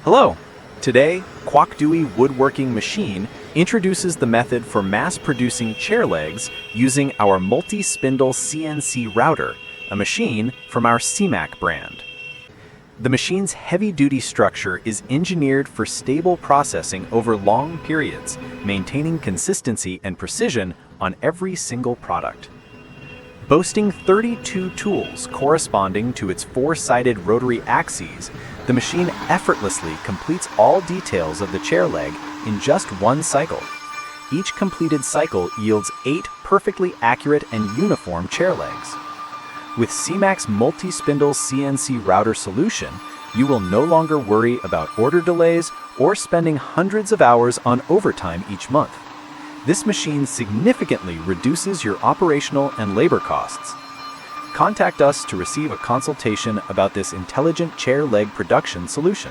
Hello! Today, QUOC woodworking machine introduces the method for mass-producing chair legs using our multi-spindle CNC router, a machine from our CMAC brand. The machine's heavy-duty structure is engineered for stable processing over long periods, maintaining consistency and precision on every single product. Boasting 32 tools corresponding to its four-sided rotary axes, the machine effortlessly completes all details of the chair leg in just one cycle. Each completed cycle yields 8 perfectly accurate and uniform chair legs. With CMAC's multi-spindle CNC router solution, you will no longer worry about order delays or spending hundreds of hours on overtime each month. This machine significantly reduces your operational and labor costs. Contact us to receive a consultation about this intelligent chair leg production solution.